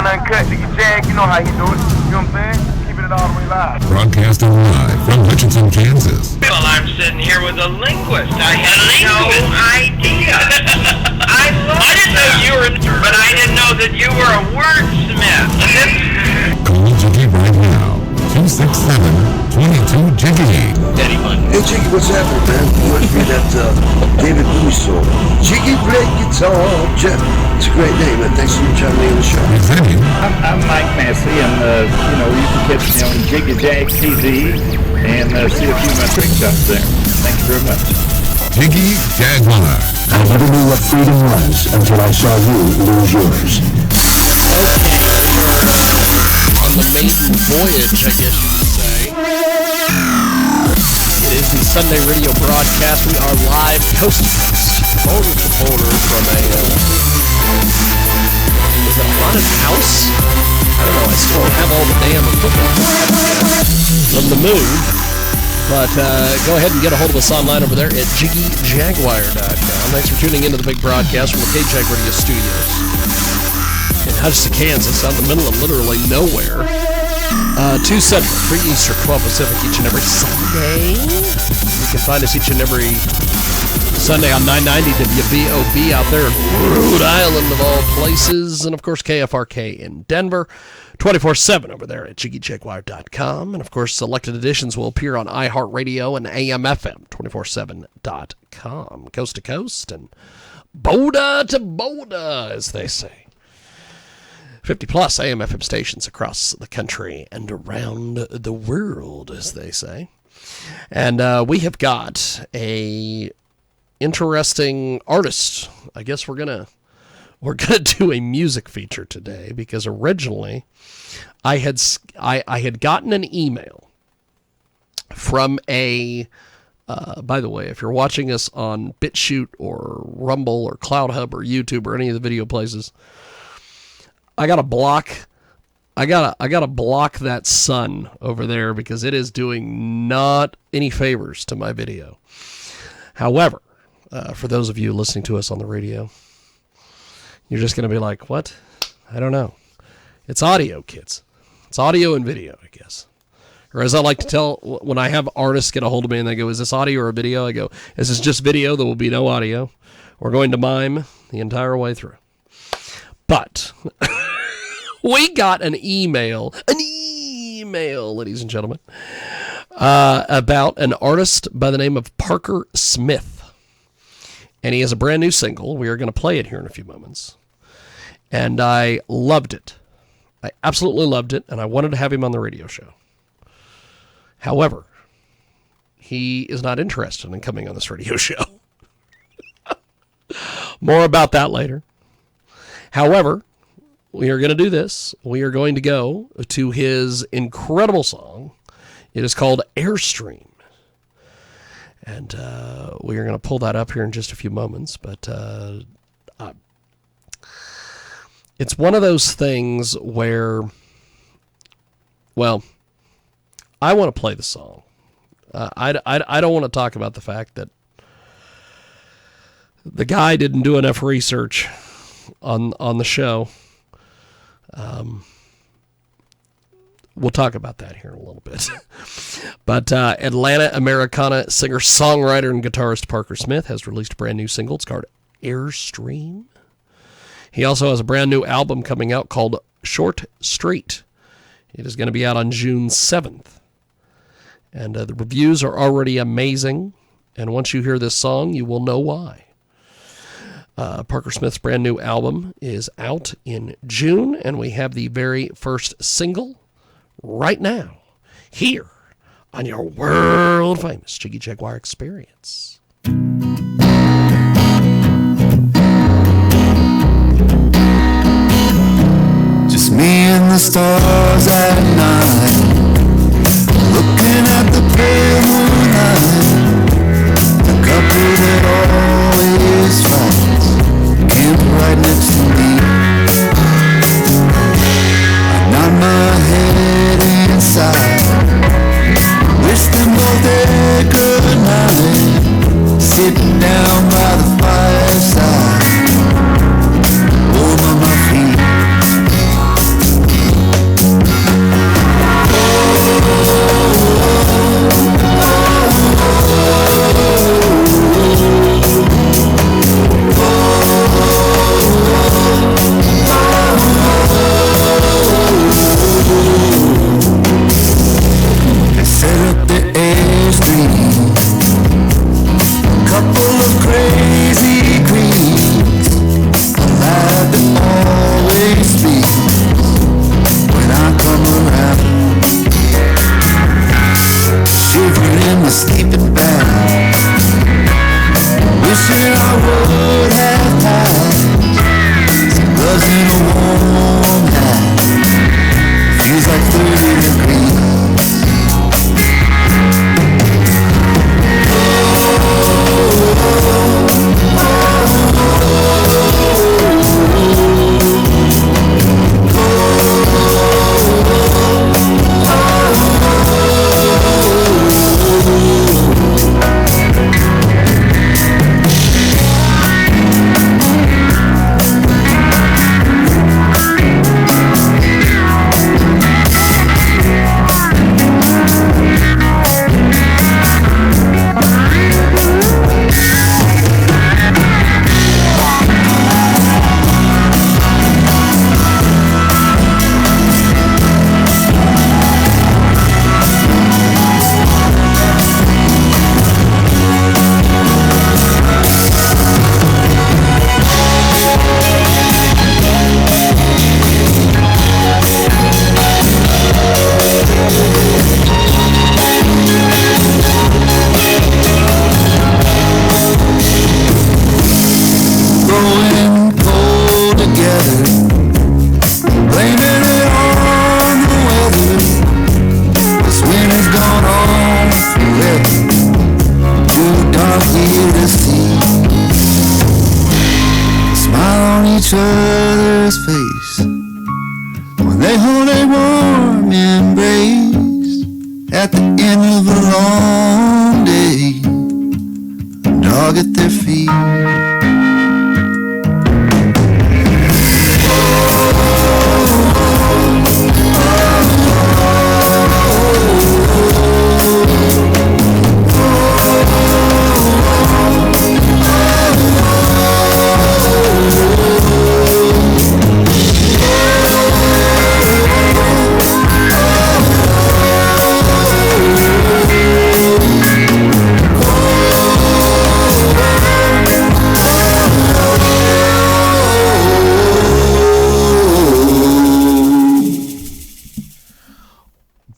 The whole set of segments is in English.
uncut. KJAG, you know how he do it. You know what I'm saying? Keeping it all the way live. Broadcasting live from Hutchinson, Kansas. Well, I'm sitting here with a linguist. I had no idea. I didn't know you were, but I didn't know that you were a wordsmith. Call Jiggy right now. 267-22-JIGGY. Daddy fun. Hey Jiggy, what's happening, man? You must be that David Bowie song. Jiggy play guitar. Jeff, it's a great name, man. Thanks for joining me on the show. Presenting I'm Mike Massey, and you can catch me on KJAG TV and see a few of my trick shots there. Thank you very much. Jiggy Jaguar. I never knew what freedom was until I saw you lose yours. On the maiden voyage, I guess you would say. It is the Sunday radio broadcast. We are live, coast to coast, border to border from a, is it a haunted house? I don't know, I still don't have all the damn equipment from the move. But go ahead and get a hold of us online over there at JiggyJaguar.com. Thanks for tuning into the big broadcast from the KJAG Radio Studios in Hutchinson, Kansas, out in the middle of literally nowhere. 2 Central, 3 Eastern, 12 Pacific each and every Sunday. You can find us each and every Sunday on 990 WVOB out there in Rhode Island of all places. And, of course, KFRK in Denver. 24/7 over there at JiggyJaguar.com. And, of course, selected editions will appear on iHeartRadio and AMFM 247.com. Coast to coast and border to border, as they say. 50-plus AM/FM stations across the country and around the world, as they say. And we have got a interesting artist. I guess we're gonna do a music feature today, because originally I had gotten an email from a by the way, if you're watching us on BitChute or Rumble or CloudHub or YouTube or any of the video places, I gotta block that sun over there, because it is doing not any favors to my video. However, for those of you listening to us on the radio, you're just gonna be like, what? I don't know. It's audio, kids. It's audio and video, I guess. Or as I like to tell, when I have artists get a hold of me and they go, is this audio or a video? I go, this is just video. There will be no audio. We're going to mime the entire way through. But we got an email, ladies and gentlemen, about an artist by the name of Parker Smith. And he has a brand new single. We are going to play it here in a few moments. And I loved it. I absolutely loved it, and I wanted to have him on the radio show. However, he is not interested in coming on this radio show. More about that later. However, we are going to do this. We are going to go to his incredible song. It is called Airstream. And we are going to pull that up here in just a few moments. But it's one of those things where, well, I want to play the song. I don't want to talk about the fact that the guy didn't do enough research on the show. We'll talk about that here in a little bit. But Atlanta Americana singer, songwriter, and guitarist Parker Smith has released a brand new single. It's called Airstream. He also has a brand new album coming out called Short Street. It is going to be out on June 7th. And the reviews are already amazing. And once you hear this song, you will know why. Parker Smith's brand new album is out in June, and we have the very first single right now here on your world famous Jiggy Jaguar Experience. Just me and the stars at night, looking at the pale moonlight, the couple that always fights, camped right next to me. I nod my head inside, wish them both a good night, sitting down by the fireside, warm on my feet. and I would have died. Some gloves and a warm hat. Feels like 30 degrees. Each other's face when they hold a warm embrace at the end of a long day, a dog at their feet.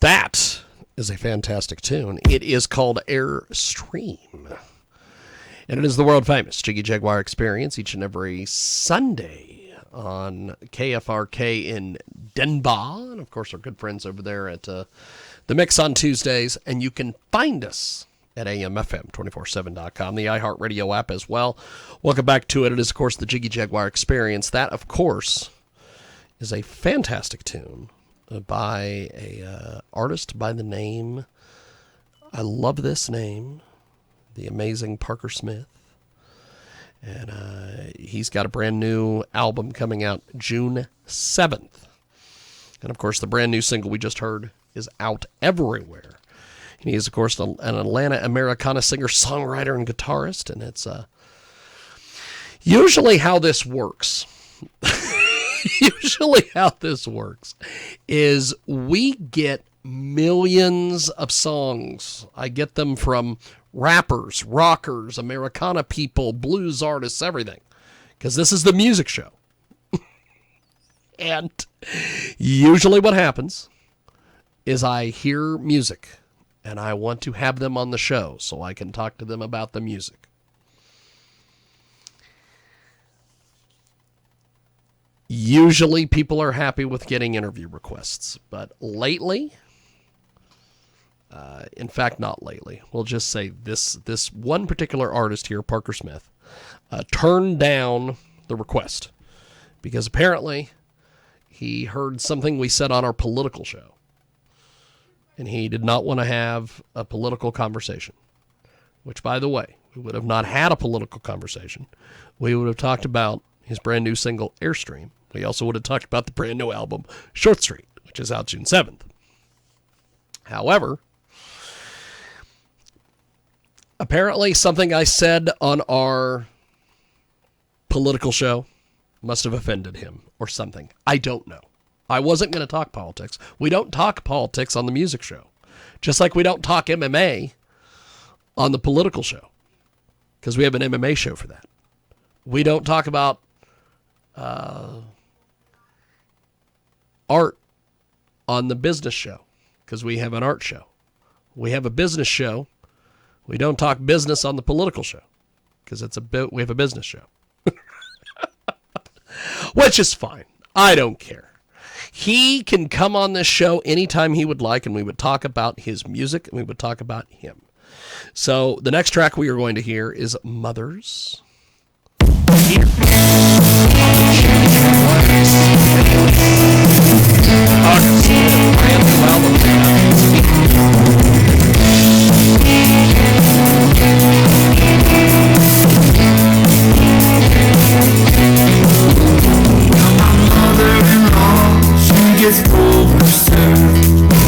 That is a fantastic tune. It is called Airstream. And it is the world famous Jiggy Jaguar Experience each and every Sunday on KFRK in Denver. And of course, our good friends over there at The Mix on Tuesdays. And you can find us at AMFM247.com, the iHeartRadio app as well. Welcome back to it. It is, of course, the Jiggy Jaguar Experience. That, of course, is a fantastic tune by a artist by the name, I love this name, the amazing Parker Smith. And he's got a brand new album coming out June 7th. And of course, the brand new single we just heard is out everywhere. And he is, of course, an Atlanta Americana singer, songwriter, and guitarist. And it's usually how this works. Usually how this works is we get millions of songs. I get them from rappers, rockers, Americana people, blues artists, everything. Because this is the music show. And usually what happens is I hear music and I want to have them on the show so I can talk to them about the music. Usually people are happy with getting interview requests, but lately, in fact, not lately, we'll just say this one particular artist here, Parker Smith, turned down the request because apparently he heard something we said on our political show, and he did not want to have a political conversation, which, by the way, we would have not had a political conversation. We would have talked about his brand new single, Airstream. We also would have talked about the brand new album, Short Street, which is out June 7th. However, apparently something I said on our political show must have offended him or something. I don't know. I wasn't going to talk politics. We don't talk politics on the music show. Just like we don't talk MMA on the political show. Because we have an MMA show for that. We don't talk about art on the business show because we have an art show. We have a business show. We don't talk business on the political show because we have a business show. Which is fine. I don't care. He can come on this show anytime he would like, and we would talk about his music, and we would talk about him. So the next track we are going to hear is Mothers. Here. Brand new album. Gets overserved.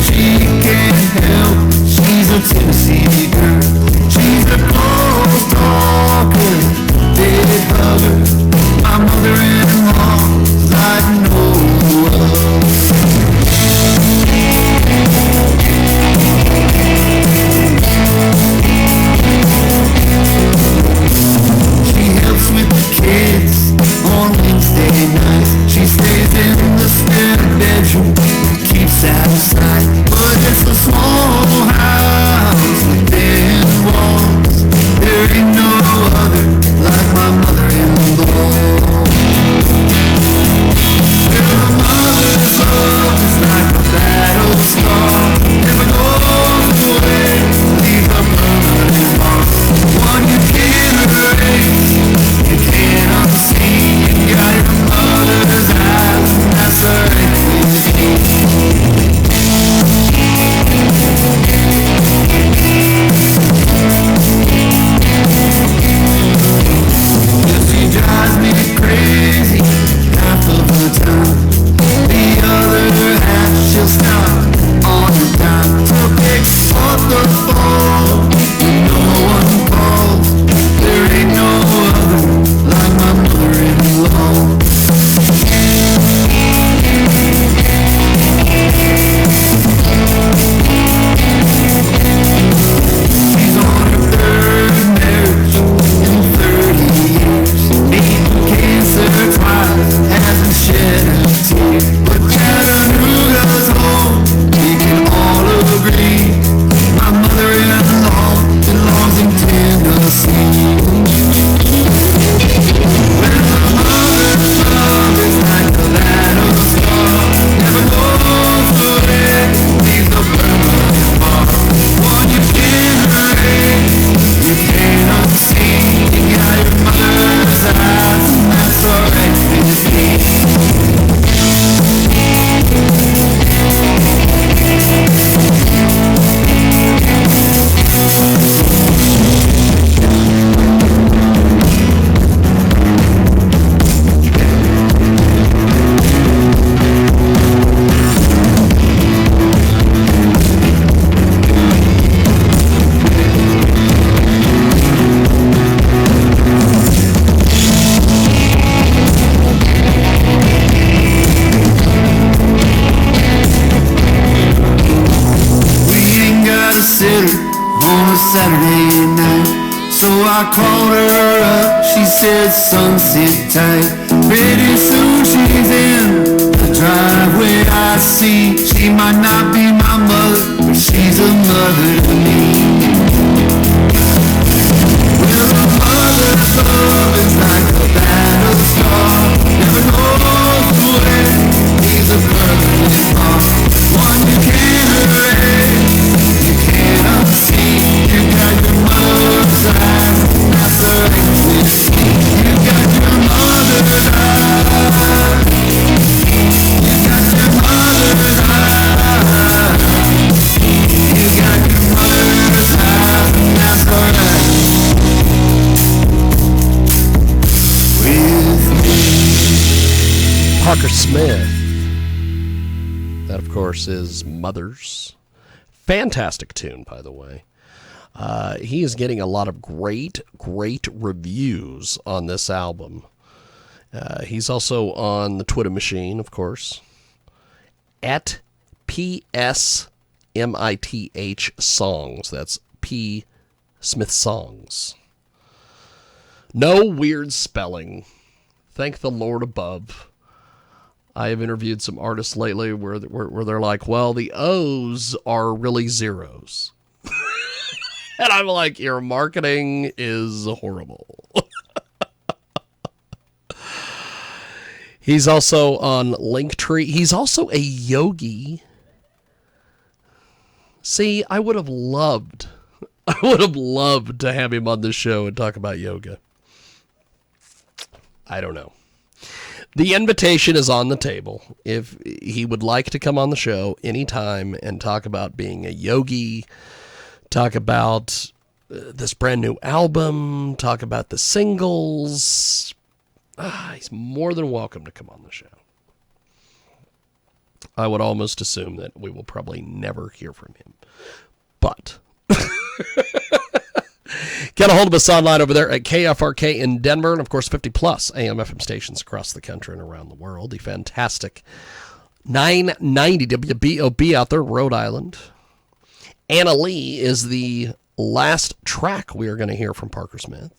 She can't help. She's a Tennessee girl. She's a close talker, big hugger. My mother-in-law like no other. She helps with the kids on Wednesday nights. She stays in the spare bedroom, keeps out of sight. But it's a small house with thin walls. There ain't no other like my mother-in-law. Her mother's love is like a battle scar. Never goes away, leaves a permanent mark. One you can't erase, you can't unsee. You got your mother's eyes, and that's everything you need. She drives me crazy half of the time. The other half she'll stop on the dime to pick up the phone when no one calls. There ain't no other like my mother-in-law. She's on her third marriage in 30 years. Beaten cancer twice, hasn't shed a tear. But Chattanooga's home, we can all agree. My mother-in-law belongs in Tennessee. Well, my mother's love is like a ladder star. Never goes away, leaves a permanent mark. One you can't erase, you can't unsee. You got your mother's eyes, and that's alright with me. On a Saturday night, so I called her up. She said, "Son, sit tight. Pretty soon she's in the driveway. I see she might not be my mother, but she's a mother to me." Well, a mother's love is like a battle scar. Never goes away, leaves a permanent mark. One you can't erase, you can't unsee. You got your mother's eyes, that's the right way to see. You got your mother's eyes. You got your mother's eyes. You got your mother's eyes, and that's alright with me. Parker Smith. That, of course, is Mothers. Fantastic tune, by the way. He is getting a lot of great reviews on this album. He's also on the Twitter machine, of course, at PSMITH Songs. That's P Smith Songs. No weird spelling. Thank the Lord above. I have interviewed some artists lately where they're like, well, the O's are really zeros. And I'm like, your marketing is horrible. He's also on Linktree. He's also a yogi. See, I would have loved to have him on this show and talk about yoga. I don't know. The invitation is on the table. If he would like to come on the show anytime and talk about being a yogi, talk about this brand new album, talk about the singles, he's more than welcome to come on the show. I would almost assume that we will probably never hear from him. But get a hold of us online over there at KFRK in Denver, and of course 50 plus AM FM stations across the country and around the world. The fantastic 990 WBOB out there, Rhode Island. Anna Lee is the last track we are going to hear from Parker Smith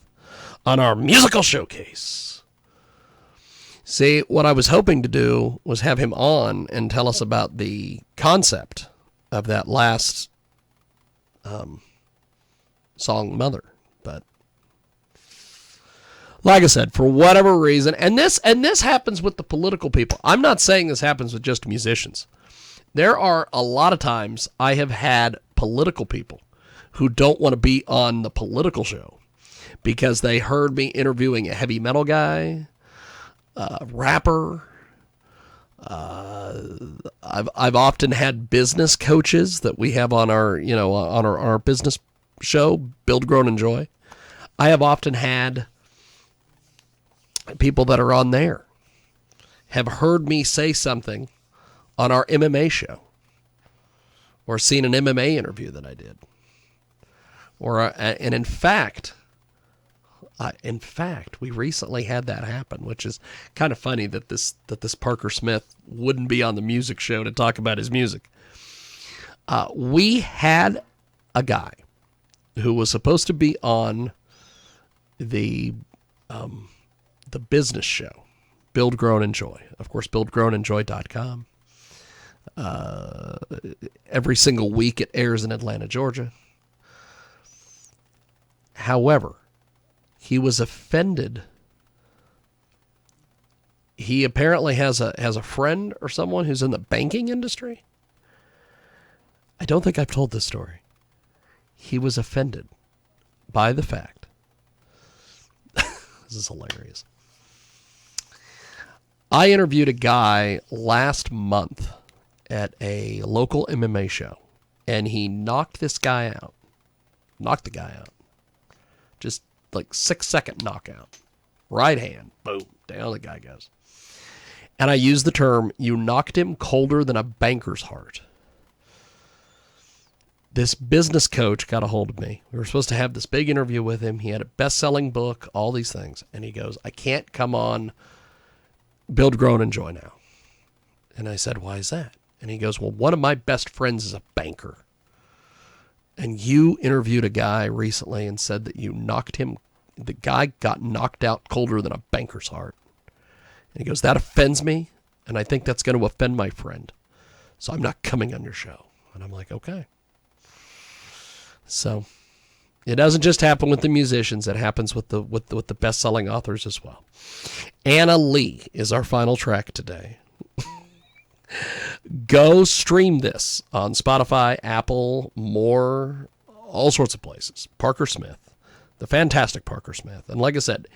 on our musical showcase. See, what I was hoping to do was have him on and tell us about the concept of that last song, Mother. But like I said, for whatever reason, and this happens with the political people. I'm not saying this happens with just musicians. There are a lot of times I have had political people who don't want to be on the political show because they heard me interviewing a heavy metal guy, a rapper. I've often had business coaches that we have on our, on our business show, Build, Grow, and Enjoy. I have often had people that are on there have heard me say something on our MMA show or seen an MMA interview that I did. And in fact, we recently had that happen, which is kind of funny that this Parker Smith wouldn't be on the music show to talk about his music. We had a guy who was supposed to be on the business show, Build, Grow, and Enjoy. Of course, buildgrowandenjoy.com. Every single week it airs in Atlanta, Georgia. However, he was offended. He apparently has a friend or someone who's in the banking industry. I don't think I've told this story. He was offended by the fact. This is hilarious. I interviewed a guy last month at a local MMA show, and he knocked the guy out. Just like 6-second knockout. Right hand. Boom. Down the guy goes. And I used the term, you knocked him colder than a banker's heart. This business coach got a hold of me. We were supposed to have this big interview with him. He had a best-selling book, all these things. And he goes, I can't come on Build, Grow, and Enjoy now. And I said, why is that? And he goes, well, one of my best friends is a banker. And you interviewed a guy recently and said that you knocked him, the guy got knocked out colder than a banker's heart. And he goes, that offends me, and I think that's going to offend my friend. So I'm not coming on your show. And I'm like, okay. So it doesn't just happen with the musicians. It happens with the best-selling authors as well. Anna Lee is our final track today. Go stream this on Spotify, Apple, more, all sorts of places. Parker Smith, the fantastic Parker Smith. And like I said,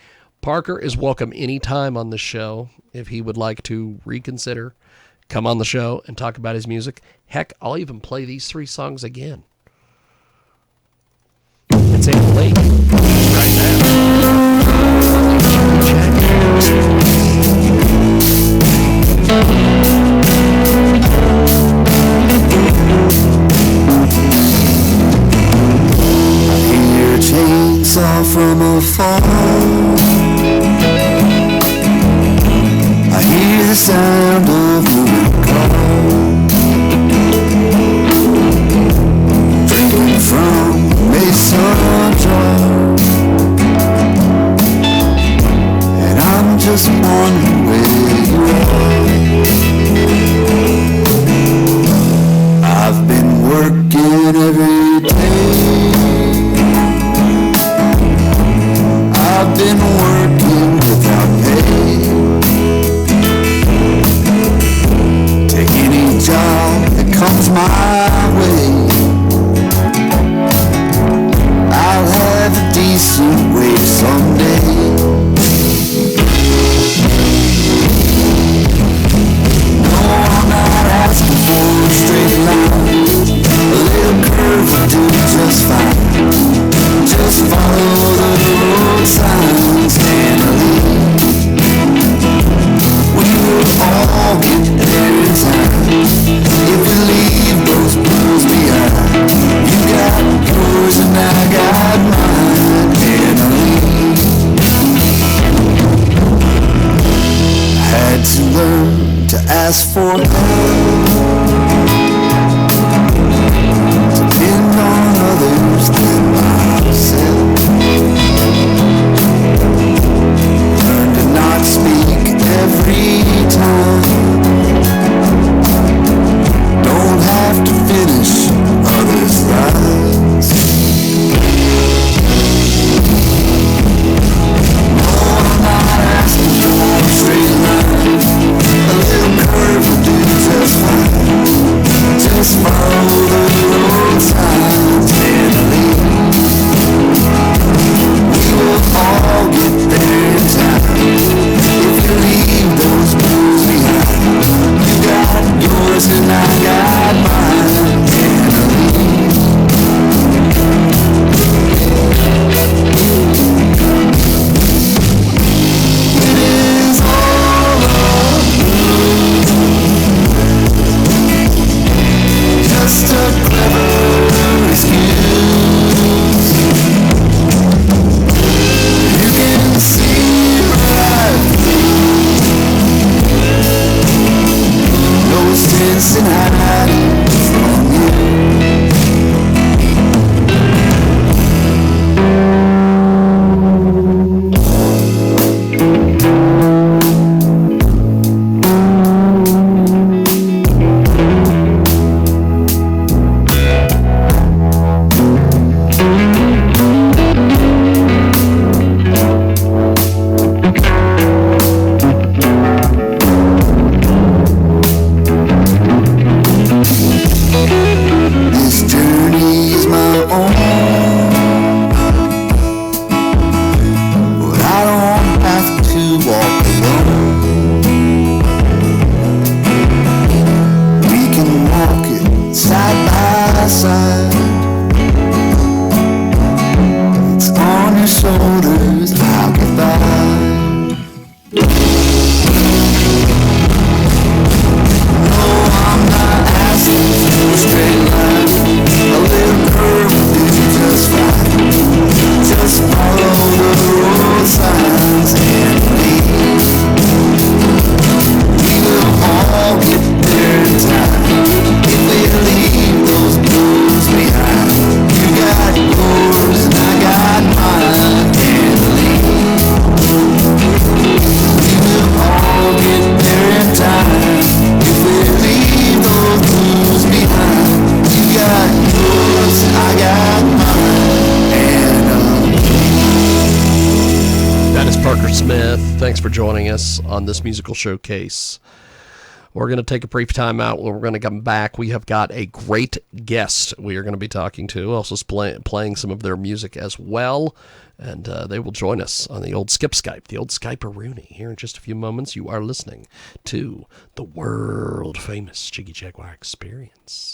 Parker is welcome anytime on the show if he would like to reconsider, come on the show and talk about his music. Heck, I'll even play these 3 songs again. It's Anna Lee right now. Hear chainsaw from afar. I hear the sound of moving cars, drinking from a mason jar, and I'm just wondering where you are. I've been working every day been working without pay. Take any job that comes my way. I'll have a decent wage someday. No, I'm not asking for a straight line. A little curve will do just fine. Just follow the road signs and lead. We will all get there in time. If we leave those blues behind. You got yours and I got mine and lead. I had to learn to ask for help. Depend on others than myself. Learn to not speak every time. Don't have to finish others' lines. No, I'm not asking for a straight line. A little curve will do just fine. Just follow the road signs and lead. We will all get there in time. If you leave those blues behind. You got yours and I got mine and lead. It is all just a clever excuse. You can see right through. No sense in hiding from you. This journey is my own, but I don't have to walk alone. We can walk it side by side. It's on your shoulders, I'll get by. No, I'm not asking for a straight line. A little curve will do just fine. Just follow the road signs and lead. We will all get there in time. If we leave those blues behind. You got yours and I got mine and lead. We will all get there in time. If we leave those blues behind. You got yours and I got mine and That is Parker Smith. Thanks for joining us on this musical showcase. We're going to take a brief time out. When we're going to come back, we have got a great guest we are going to be talking to, also playing some of their music as well. And they will join us on the old Skype, the old Skype-a-rooney. Here in just a few moments, you are listening to the world-famous Jiggy Jaguar Experience.